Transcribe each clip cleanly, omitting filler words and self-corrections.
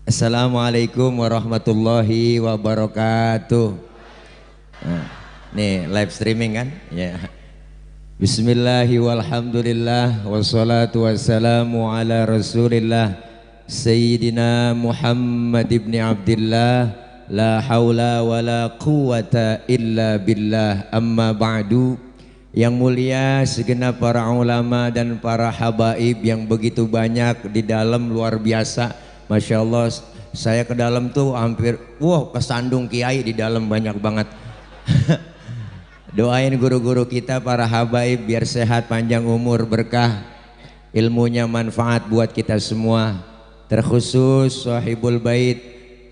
Assalamualaikum warahmatullahi wabarakatuh. Nah, nih live streaming kan? Ya. Bismillahi walhamdulillah wassalatu wassalamu ala rasulillah Sayyidina Muhammad ibn Abdillah la hawla wa la quwata illa billah amma ba'du. Yang mulia segenap para ulama dan para habaib yang begitu banyak di dalam, luar biasa. Masya Allah, saya ke dalam tuh hampir kesandung kiai di dalam, banyak banget. Doain guru-guru kita, para habaib biar sehat, panjang umur, berkah, ilmunya manfaat buat kita semua. Terkhusus sahibul bait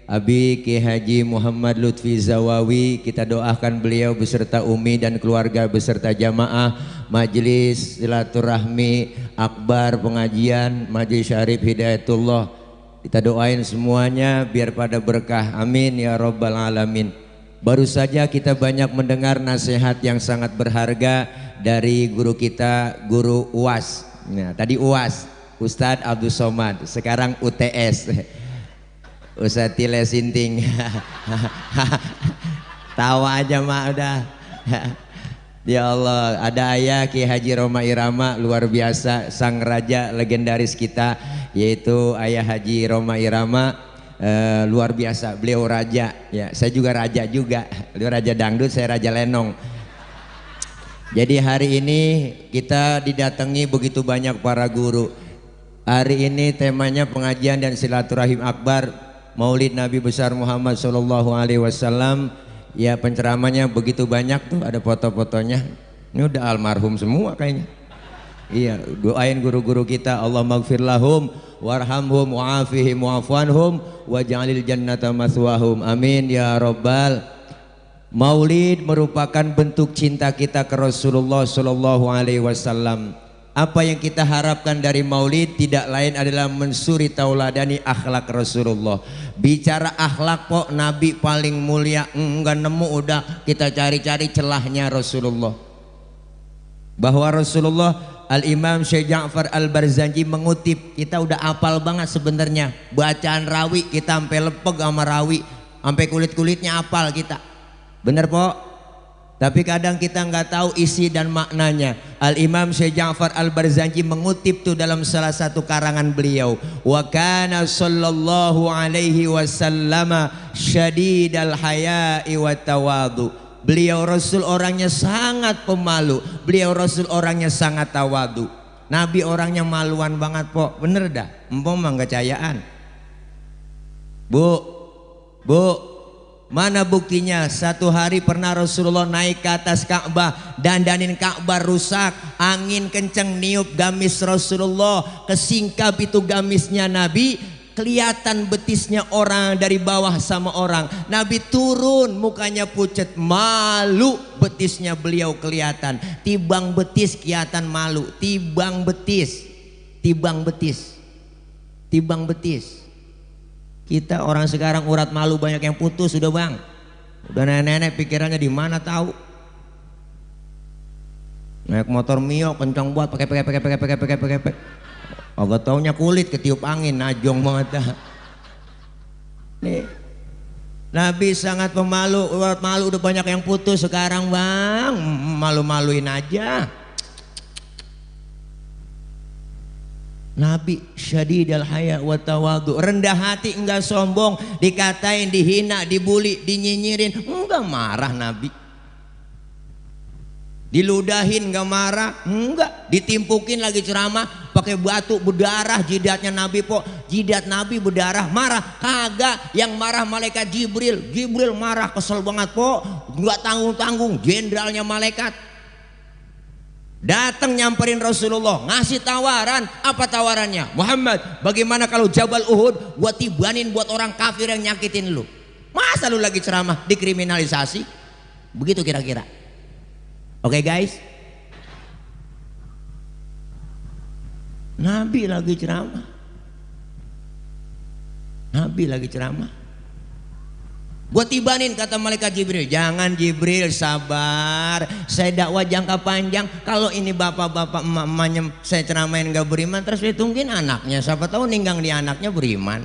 Abi Ki Haji Muhammad Lutfi Zawawi, kita doakan beliau beserta umi dan keluarga beserta jamaah majelis silaturahmi akbar pengajian Majelis Syarif Hidayatullah. Kita doain semuanya biar pada berkah, amin ya rabbal alamin. Baru saja kita banyak mendengar nasihat yang sangat berharga dari guru kita, guru UAS. Nah, tadi UAS, Ustadz Abdul Somad, sekarang UTS, Ustadz Tile Sinting. Tawa aja mak udah. Ya Allah, ada ayah Ki Haji Roma Irama, luar biasa, sang raja legendaris kita, yaitu ayah Haji Roma Irama. Luar biasa, beliau raja ya, saya juga raja juga, beliau raja dangdut, saya raja lenong. Jadi hari ini kita didatangi begitu banyak para guru. Hari ini temanya pengajian dan silaturahim akbar Maulid Nabi besar Muhammad Shallallahu Alaihi Wasallam. Ya, penceramanya begitu banyak tuh, ada foto-fotonya. Ini udah almarhum semua kayaknya. Iya, doain guru-guru kita, Allah maghfir lahum warhamhum wa'afihim wa'afuanhum waj'alil jannata maswahum, amin ya rabbal. Maulid merupakan bentuk cinta kita ke Rasulullah Sallallahu Alaihi Wasallam. Apa yang kita harapkan dari maulid tidak lain adalah mensuri tauladani akhlak Rasulullah. Bicara akhlak kok Nabi paling mulia enggak nemu, udah kita cari-cari celahnya Rasulullah. Bahwa Rasulullah, Al-Imam Syekh Ja'far Al-Barzanji mengutip, kita udah apal banget sebenarnya. Bacaan rawi kita sampai lepeg sama rawi, sampai kulit-kulitnya apal kita. Bener po? Tapi kadang kita nggak tahu isi dan maknanya. Al-Imam Syekh Ja'far Al-Barzanji mengutip tuh dalam salah satu karangan beliau, wa kana sallallahu alaihi wasallam syadidal haya'i wa tawadu. Beliau Rasul orangnya sangat pemalu, beliau Rasul orangnya sangat tawadu. Nabi orangnya maluan banget po, bener dah, empong mah nggak cayaan. Bu, mana buktinya? Satu hari pernah Rasulullah naik ke atas Ka'bah, dandanin Ka'bah rusak, angin kenceng niup gamis Rasulullah, kesingkap itu gamisnya Nabi, kelihatan betisnya orang dari bawah sama orang. Nabi turun, mukanya pucat, malu, betisnya beliau kelihatan. Tibang betis kelihatan malu, tibang betis. Kita orang sekarang urat malu banyak yang putus sudah bang. Udah nenek-nenek pikirannya di mana tahu. Naik motor Mio kencang buat pakai. Agak taunya kulit ketiup angin, najong banget. Nih, Nabi sangat pemalu, urat malu udah banyak yang putus sekarang bang, malu-maluin aja. Nabi syadidal haya wa tawadu, rendah hati, enggak sombong, dikatain, dihina, dibully, dinyinyirin, enggak marah Nabi. Diludahin enggak marah, enggak. Ditimpukin lagi ceramah pakai batu berdarah jidatnya Nabi po, jidat Nabi berdarah, marah kagak. Yang marah malaikat Jibril marah, kesel banget po, enggak tanggung-tanggung, jenderalnya malaikat. Datang nyamperin Rasulullah, ngasih tawaran. Apa tawarannya? Muhammad, bagaimana kalau Jabal Uhud gua tibanin buat orang kafir yang nyakitin lu? Masa lu lagi ceramah dikriminalisasi? Begitu kira-kira. Oke guys, Nabi lagi ceramah. Gua tibanin, kata malaikat Jibril. Jangan Jibril, sabar, saya dakwah jangka panjang. Kalau ini bapak-bapak emak-emaknya saya ceramain gak beriman, terus ditungguin anaknya, siapa tahu ninggang di anaknya beriman.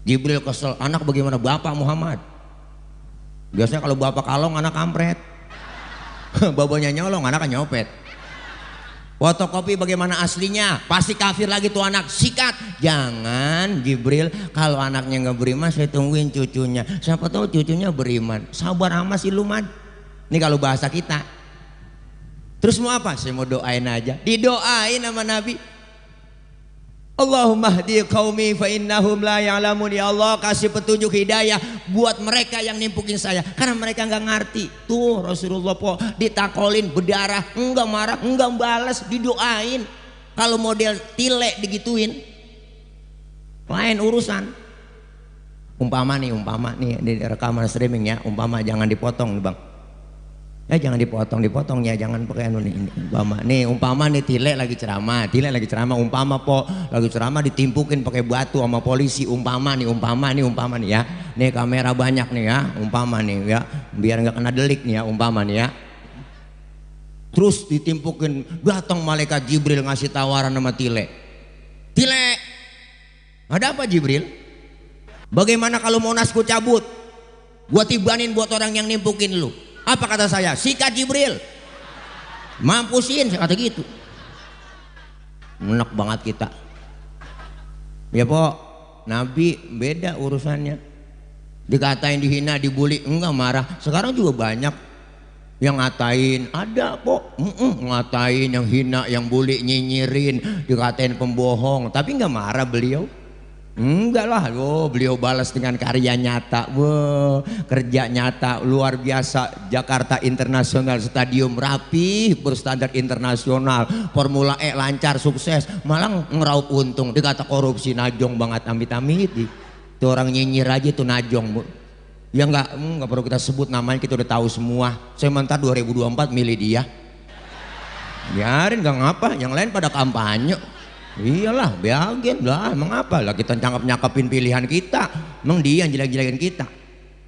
Jibril kesel, anak bagaimana bapak Muhammad? Biasanya kalau bapak kalong anak kampret. Babanya nyolong anak nyopet. Fotokopi bagaimana aslinya? Pasti kafir lagi tuh anak, sikat. Jangan Jibril, kalau anaknya nggak beriman saya tungguin cucunya. Siapa tahu cucunya beriman. Sabar amat sih lu, Mad. Ini kalau bahasa kita. Terus mau apa? Saya mau doain aja. Didoain sama Nabi. Allahumma hdi qaumi fa innahum la ya'lamun. Ya Allah, kasih petunjuk hidayah buat mereka yang nimpukin saya karena mereka nggak ngerti. Tuh Rasulullah po ditakolin berdarah, enggak marah, enggak balas, didoain. Kalau model tile digituin lain urusan. Umpama nih di rekaman streaming ya, umpama jangan dipotong nih Bang. Ya jangan dipotong ya, jangan pakai anu nih. Umpama nih tile lagi ceramah, umpama po lagi ceramah ditimpukin pakai batu sama polisi, umpama nih ya. Nih kamera banyak nih ya, umpama nih ya, biar nggak kena delik nih ya, umpama nih ya. Terus ditimpukin, datang malaikat Jibril ngasih tawaran sama tile. Tile, ada apa Jibril? Bagaimana kalau Monasku cabut? Gua tibanin buat orang yang nimpukin lu. Apa kata saya? Sikat Jibril, mampusin, saya kata gitu. Enak banget kita. Ya po, Nabi beda urusannya. Dikatain, dihina, dibully, enggak marah. Sekarang juga banyak yang ngatain, ada po, ngatain, yang hina, yang bully, nyinyirin, dikatain pembohong, tapi enggak marah beliau. Enggak lah, beliau balas dengan karya nyata. Kerja nyata luar biasa. Jakarta International Stadium rapi, berstandar internasional. Formula E lancar, sukses, malah ngeraup untung. Dikata korupsi, najong banget, amit-amit. Itu orang nyinyir aja tuh najong. Ya enggak perlu kita sebut namanya, kita udah tahu semua. Saya mentar 2024 milih dia. Biarin, enggak ngapa, yang lain pada kampanye. Iyalah, bagian lah, emang apa lah kita nyakapin pilihan kita, emang dia yang jelek-jelekin kita.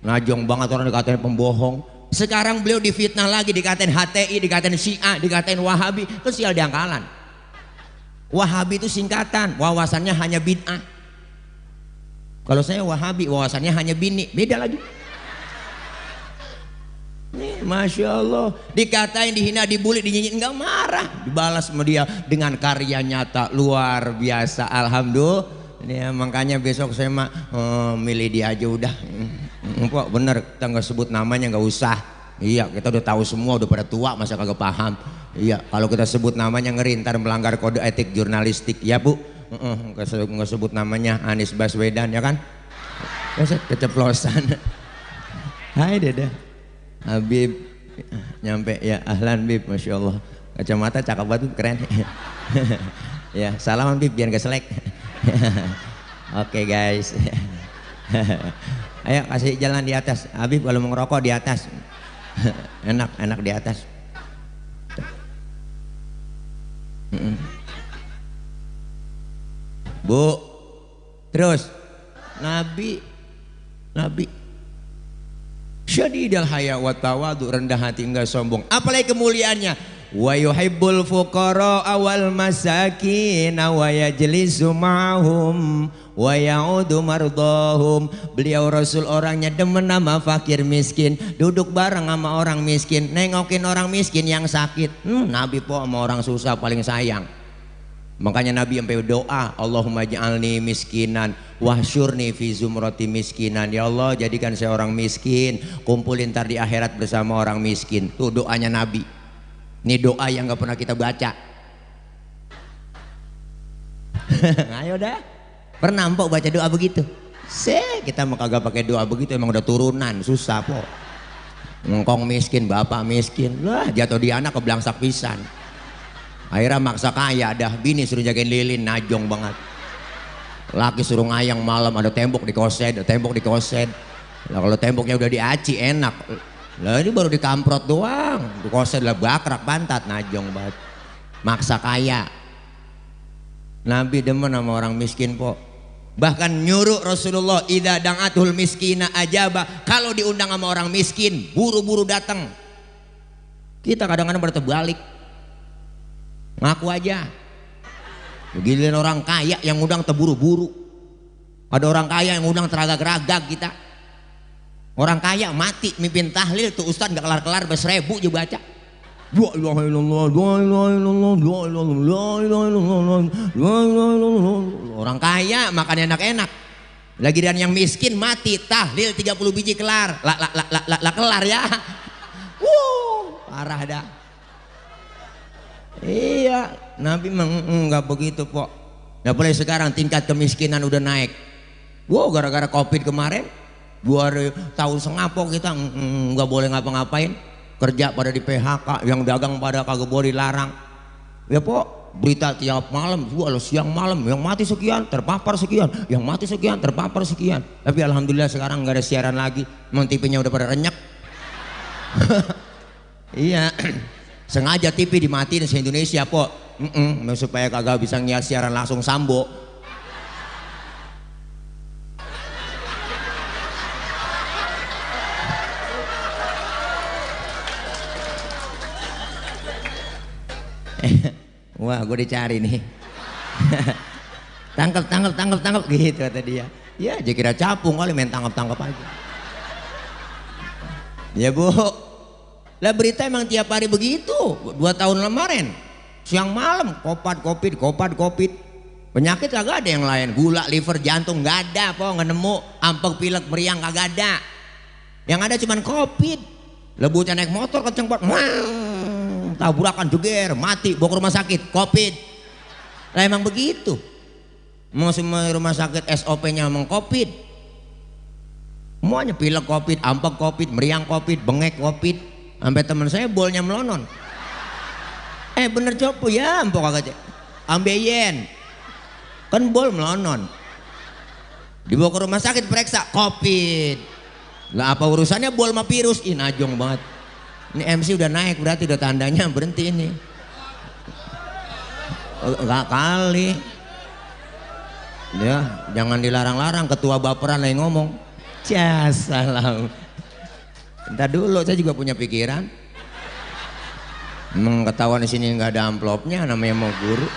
Najong banget orang dikatain pembohong. Sekarang beliau difitnah lagi, dikatain HTI, dikatain Syiah, dikatain Wahabi. Itu sial diangkalan. Wahabi itu singkatan, wawasannya hanya bid'ah. Kalau saya Wahabi, wawasannya hanya bini, beda lagi. Nih, Masya Allah, dikatain, dihina, dibully, dinyinyir, enggak marah, dibalas sama dia dengan karya nyata luar biasa. Alhamdulillah. Ini makanya besok saya mah milih dia aja udah. Kok bener, kita nggak sebut namanya, nggak usah. Iya, kita udah tahu semua, udah pada tua, masa kagak paham. Iya, kalau kita sebut namanya ngeri, ntar melanggar kode etik jurnalistik. Ya Bu, nggak sebut namanya Anies Baswedan ya kan? Keceplosan. Hai Dede. Habib nyampe ya, ahlan Bib, Masya Allah, kacamata cakep banget, keren. Ya salaman Bib biar gak selek. Oke guys. Ayo kasih jalan di atas Habib, kalau mau ngerokok di atas. Enak di atas. Bu, terus Nabi syadidal haya wa tawadu, rendah hati enggak sombong. Apalagi kemuliaannya, wa yuhibbul fuqara awal masakin wa yajlisu ma'hum wa ya'udu mardahum. Beliau Rasul orangnya demen sama fakir miskin, duduk bareng sama orang miskin, nengokin orang miskin yang sakit. Nabi po sama orang susah paling sayang. Makanya Nabi sampai doa, Allahumma ja'alni miskinan wahsyurni fi zumrati miskinan. Ya Allah, jadikan saya orang miskin, kumpulin ntar di akhirat bersama orang miskin. Tuh doanya Nabi. Ini doa yang gak pernah kita baca. Ayo dah, pernah empok baca doa begitu? Kita mau kagak pakai doa begitu, emang udah turunan, susah po. Ngkong miskin, bapak miskin, lah jatuh di anak keblangsak pisan. Akhirnya maksa kaya, dah bini suruh jagain lilin, najong banget. Laki suruh ngayang malam, ada tembok di kosen. Lah kalau temboknya udah diaci enak. Lah ini baru dikamprot doang, di kosen lah bakrak pantat, najong banget. Maksa kaya. Nabi demen sama orang miskin po. Bahkan nyuruh Rasulullah, idza da'atul miskina ajaba, kalau diundang sama orang miskin buru-buru datang. Kita kadang-kadang berterbalik. Ngaku aja. Giliran orang kaya yang undang terburu-buru. Ada orang kaya yang undang teragak-ragak kita. Orang kaya mati mimpin tahlil tuh ustaz nggak kelar-kelar 1000 juga baca. La ilaha illallah, la ilaha illallah, la ilaha illallah, la ilaha illallah. Orang kaya makannya enak-enak. Lagi dan yang miskin mati tahlil 30 biji kelar. La kelar ya. Parah dah. Iya, Nabi enggak begitu, Pok. Nah, boleh sekarang tingkat kemiskinan udah naik. Wow, gara-gara Covid kemarin 2 tahun setengah kita nggak boleh ngapa-ngapain, kerja pada di PHK, yang dagang pada kagak boleh dilarang. Ya Pok, berita tiap malam, jual siang malam, yang mati sekian, terpapar sekian, yang mati sekian, terpapar sekian. Tapi alhamdulillah sekarang nggak ada siaran lagi, memang TV-nya udah pada renyek. Iya, sengaja TV dimatiin se-Indonesia Pok, supaya kagak bisa ngeliat siaran langsung Sambo. Wah, gue dicari nih. tangkap gitu kata dia. Ya, aja kira capung kali main tangkap aja. Ya Bu, lah berita emang tiap hari begitu. 2 tahun kemarin, siang malam kopat kopit. Penyakit kagak ada yang lain, gula, liver, jantung nggak ada, nggak nemu. Ampek, pilek, meriang kagak ada. Yang ada cuman covid. Lebutnya naik motor kenceng banget. Tabrakan jeger, mati, bawa ke rumah sakit, covid. Lah emang begitu. Mau semua rumah sakit SOP-nya emang covid. Semuanya pilek covid, ampek covid, meriang covid, bengek covid. Sampai teman saya bolnya melonon. Bener copo ya, ampok kagak ambeien. Kan bol melonon. Dibawa ke rumah sakit periksa covid. Lah apa urusannya bol sama virus? Ih, najong banget. Ini MC udah naik berarti udah tandanya berhenti ini. Enggak kali. Ya, jangan dilarang-larang, ketua baperan lagi ngomong. Salam. Entar dulu, saya juga punya pikiran. Emang ketahuan di sini nggak ada amplopnya, namanya mau guru.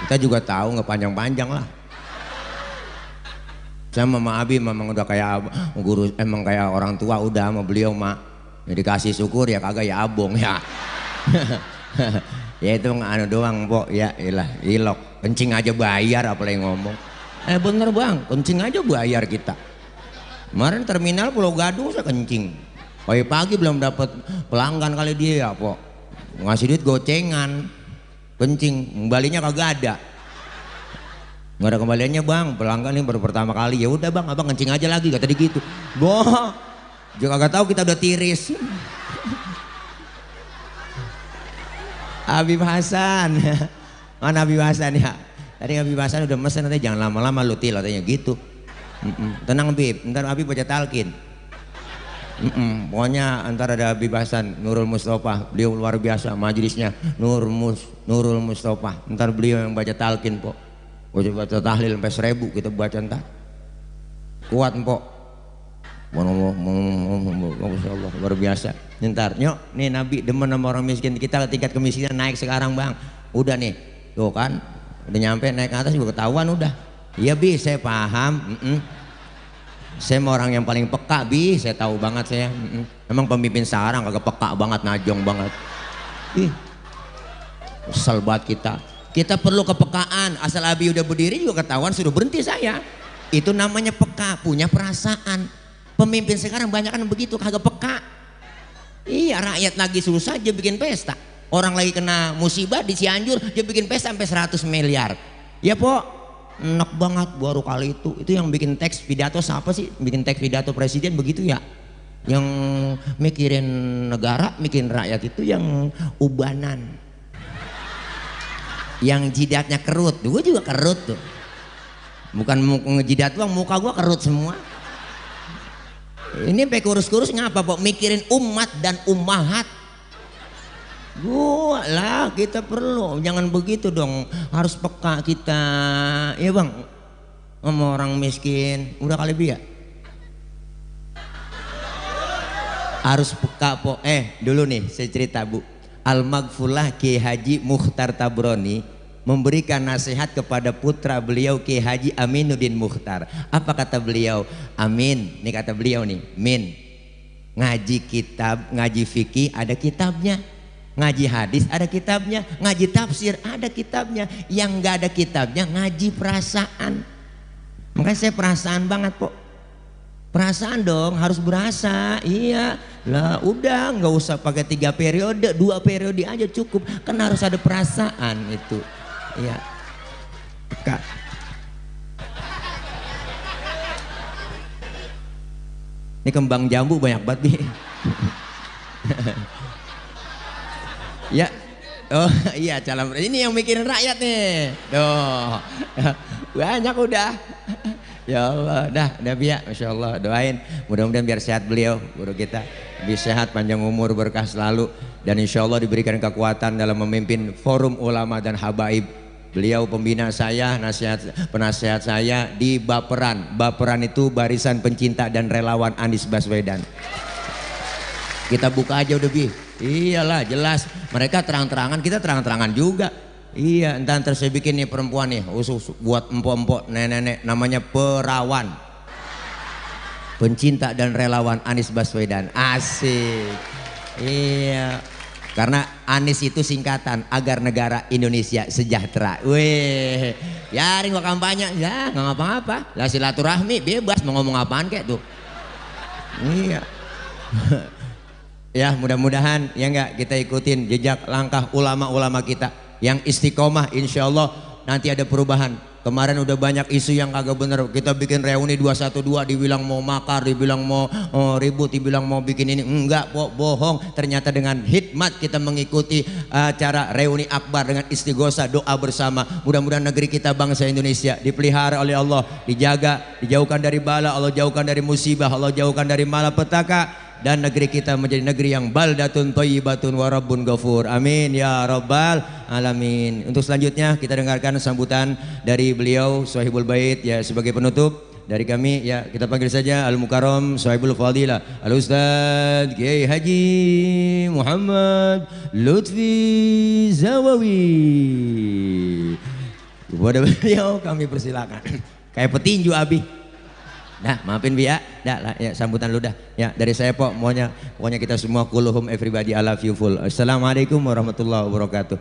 Kita juga tahu nggak panjang-panjang lah. Saya sama Abi memang udah kayak guru, emang kayak orang tua udah sama beliau mak. Ya dikasih syukur ya kagak ya abong ya. Ya itu anu doang Pok, ya ilah ilok. Kencing aja bayar apalagi ngomong. Bener Bang, kencing aja bayar kita. Kemarin terminal Pulau Gadung saya kencing. Pagi-pagi belum dapat pelanggan kali dia ya Pok. Ngasih duit gocengan. Kencing, kembalinya kagak ada. Nggak ada kembaliannya Bang, pelanggan ini baru pertama kali. Ya udah Bang, abang kencing aja lagi kata dia gitu. Boh, juga kagak tahu kita udah tiris. Habib Hasan, mana Habib Hasan ya? Tadi Habib Hasan udah mesen, nanti jangan lama-lama lu til katanya gitu. Tenang Habib, ntar Habib baca talqin. Pokoknya antara ada Habib Hasan, Nurul Mustafa, beliau luar biasa majelisnya. Nurul Mustafa, ntar beliau yang baca talqin Pok. Gue coba baca tahlil sampai 1000 kita baca ntar. Kuat Pok. Masya Allah, luar biasa. Ntar nyok, nih Nabi demen sama orang miskin. Kita tingkat kemiskinan naik sekarang Bang. Udah nih, tuh kan, udah nyampe naik ke atas juga ketahuan udah. Iya Bi, saya paham. Saya mau orang yang paling peka Bi, saya tahu banget saya. Emang pemimpin sekarang kagak peka banget, najong banget. Ih, kesel banget kita. Kita perlu kepekaan. Asal Abi udah berdiri juga ketahuan suruh berhenti saya. Itu namanya peka, punya perasaan. Pemimpin sekarang banyak kan begitu, kagak peka. Iya, rakyat lagi susah dia bikin pesta. Orang lagi kena musibah di Cianjur dia bikin pesta sampai 100 miliar. Ya Pok, enak banget baru kali itu. Itu yang bikin teks pidato siapa sih? Bikin teks pidato presiden begitu ya. Yang mikirin negara, mikirin rakyat itu yang ubanan. Yang jidatnya kerut, gue juga kerut tuh. Bukan ngejidat doang, muka gue kerut semua. Ini sampai kurus-kurus ngapa Pok? Mikirin umat dan ummahat. Gua lah kita perlu, jangan begitu dong, harus peka kita. Ya Bang, sama orang miskin, udah kali Bi ya? Harus peka Pok. Dulu nih saya cerita Bu. Al-Maghfulah Kiai Haji Mukhtar Tabroni memberikan nasihat kepada putra beliau Ki Haji Aminuddin Mukhtar. Apa kata beliau? Amin, ini kata beliau nih, Min, ngaji kitab, ngaji fikih ada kitabnya, ngaji hadis ada kitabnya, ngaji tafsir ada kitabnya. Yang nggak ada kitabnya ngaji perasaan. Makanya saya perasaan banget kok. Perasaan dong, harus berasa. Iya lah, udah nggak usah pakai 3 periode, 2 periode aja cukup. Kan harus ada perasaan itu. Iya Kak. Ini kembang jambu banyak banget nih. Ya, oh iya, calon ini yang mikirin rakyat nih. Doh, banyak udah. Ya Allah, dah biar, masya Allah, doain mudah-mudahan biar sehat beliau, guru kita, lebih sehat, panjang umur, berkah selalu, dan insya Allah diberikan kekuatan dalam memimpin forum ulama dan habaib. Beliau pembina saya, penasehat saya di Baperan. Baperan itu barisan pencinta dan relawan Anies Baswedan. Kita buka aja udah Bi. Iyalah jelas, mereka terang-terangan, kita terang-terangan juga. Iya, entar saya bikin nih perempuan nih khusus buat empok-empok, nenek-nenek, namanya Perawan, pencinta dan relawan Anies Baswedan. Asik. Iya, karena Anies itu singkatan agar negara Indonesia sejahtera. Weh, yaring gua kampanye, ya nggak ngapa-ngapa, lah silaturahmi bebas mau ngomong apaan kek tuh. Iya. Ya mudah-mudahan ya enggak, kita ikutin jejak langkah ulama-ulama kita yang istiqomah, insya Allah nanti ada perubahan. Kemarin udah banyak isu yang kagak bener, kita bikin reuni 212 dibilang mau makar, dibilang mau ribut, dibilang mau bikin ini, enggak, bohong. Ternyata dengan hikmat kita mengikuti acara reuni akbar dengan istighosa, doa bersama. Mudah-mudahan negeri kita, bangsa Indonesia dipelihara oleh Allah, dijaga, dijauhkan dari bala, Allah jauhkan dari musibah, Allah jauhkan dari malapetaka, dan negeri kita menjadi negeri yang baldatun thayyibatun wa rabbun ghafur. Amin ya rabbal alamin. Untuk selanjutnya kita dengarkan sambutan dari beliau Sahibul Bait ya, sebagai penutup dari kami ya, kita panggil saja Al Mukarram Sahibul Fadilah Al Ustadz Kiai Haji Muhammad Lutfi Zawawi. Kepada beliau kami persilakan. Kayak petinju Abi. Nah, maafin Bi ya. Dah lah ya, sambutan lu dah. Ya, dari saya pokoknya kita semua kulluhum everybody I love you full. Assalamualaikum warahmatullahi wabarakatuh.